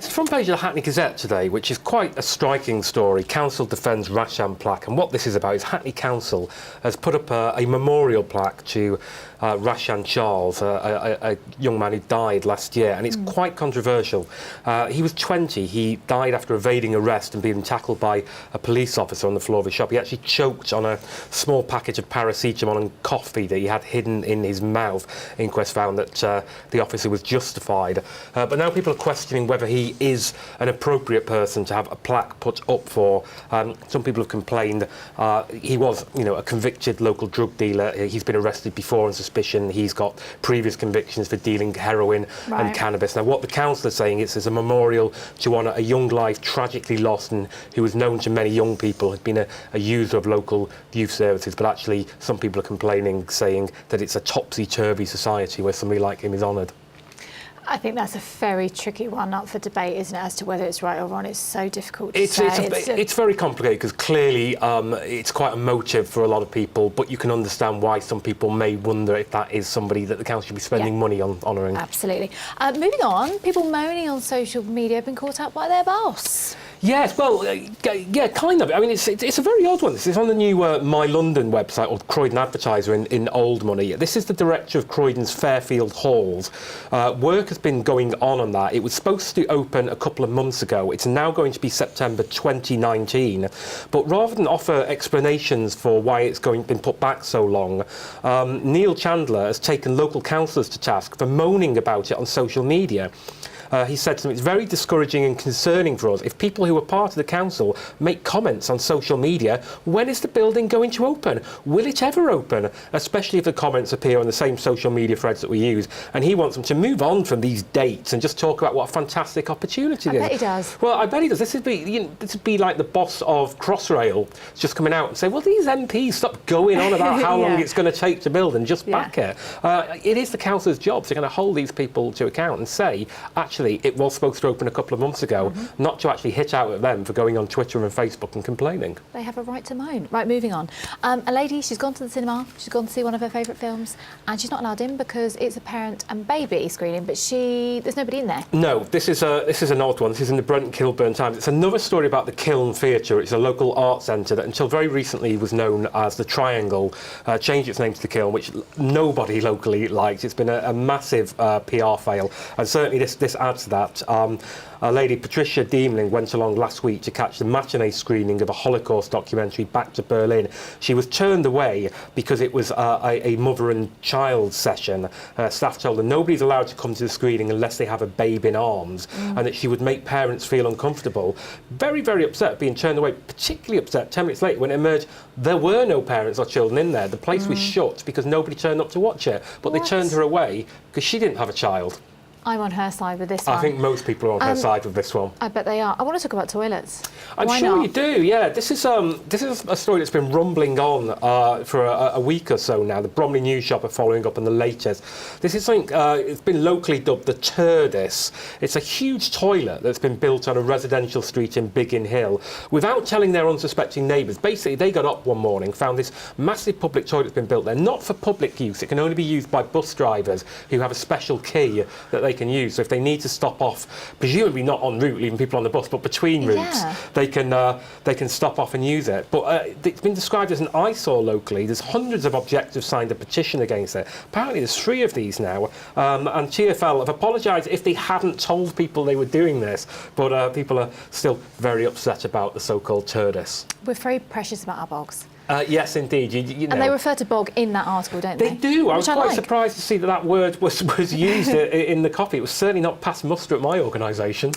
It's the front page of the Hackney Gazette today, which is quite a striking story. Council defends Archant plaque, and what this is about is Hackney Council has put up a memorial plaque to Archant Charles, a young man who died last year, and it's quite controversial. He was 20. He died after evading arrest and being tackled by a police officer on the floor of his shop. He actually choked on a small package of paracetamol and coffee that he had hidden in his mouth. Inquest found that the officer was justified. But now people are questioning whether he is an appropriate person to have a plaque put up for. Some people have complained. He was, a convicted local drug dealer. He's been arrested before on suspicion. He's got previous convictions for dealing heroin and cannabis. Now, what the council is saying is a memorial to honour a young life tragically lost and who was known to many young people, had been a user of local youth services. But actually, some people are complaining, saying that it's a topsy-turvy society where somebody like him is honoured. I think that's a very tricky one up for debate, isn't it, as to whether it's right or wrong. It's so difficult to say. It's very complicated because clearly it's quite emotive for a lot of people, but you can understand why some people may wonder if that is somebody that the council should be spending money on honouring. Absolutely. Moving on, people moaning on social media have been caught up by their boss. Yes, well, yeah, kind of. I mean, it's a very odd one. This is on the new My London website, or Croydon Advertiser in Old Money. This is the director of Croydon's Fairfield Halls. Work has been going on that. It was supposed to open a couple of months ago. It's now going to be September 2019. But rather than offer explanations for why it's been put back so long, Neil Chandler has taken local councillors to task for moaning about it on social media. He said to them, it's very discouraging and concerning for us. If people who are part of the council make comments on social media, when is the building going to open? Will it ever open? Especially if the comments appear on the same social media threads that we use. And he wants them to move on from these dates and just talk about what a fantastic opportunity it is. I bet he does. Well, I bet he does. This would be like the boss of Crossrail just coming out and say, well, these MPs stop going on about how long it's going to take to build and just back it. It is the council's job. So they're going to hold these people to account and say, actually, it was supposed to open a couple of months ago, not to actually hit out at them for going on Twitter and Facebook and complaining. They have a right to moan. Right, moving on. A lady, she's gone to the cinema, she's gone to see one of her favourite films, and she's not allowed in because it's a parent and baby screening, but there's nobody in there. No, this is an odd one. This is in the Brent Kilburn Times. It's another story about the Kiln Theatre. It's a local art centre that until very recently was known as the Triangle, changed its name to the Kiln, which nobody locally liked. It's been a massive PR fail, and certainly this adds to that. A lady, Patricia Deemling, went along last week to catch the matinee screening of a Holocaust documentary, Back to Berlin. She was turned away because it was a mother and child session. Staff told her nobody's allowed to come to the screening unless they have a babe in arms, and that she would make parents feel uncomfortable. Very, very upset being turned away, particularly upset 10 minutes later when it emerged there were no parents or children in there. The place was shut because nobody turned up to watch it, but they turned her away because she didn't have a child. I'm on her side with this one. I think most people are on her side with this one. I bet they are. I want to talk about toilets. I'm sure you do, yeah. This is a story that's been rumbling on for a week or so now. The Bromley News Shop are following up on the latest. This is something, it's been locally dubbed the Turdis. It's a huge toilet that's been built on a residential street in Biggin Hill without telling their unsuspecting neighbours. Basically, they got up one morning, found this massive public toilet that's been built there, not for public use. It can only be used by bus drivers who have a special key that they can use. So if they need to stop off, presumably not en route, leaving people on the bus, but between routes, they can stop off and use it. But it's been described as an eyesore locally. There's hundreds of objectors signed a petition against it. Apparently there's 3 of these now, and TfL have apologised if they hadn't told people they were doing this, but people are still very upset about the so-called Turdis. We're very precious about our bogs. Yes, indeed. You know. And they refer to bog in that article, don't they? They do. I was quite surprised to see that word was used in the copy. It was certainly not past muster at my organisation.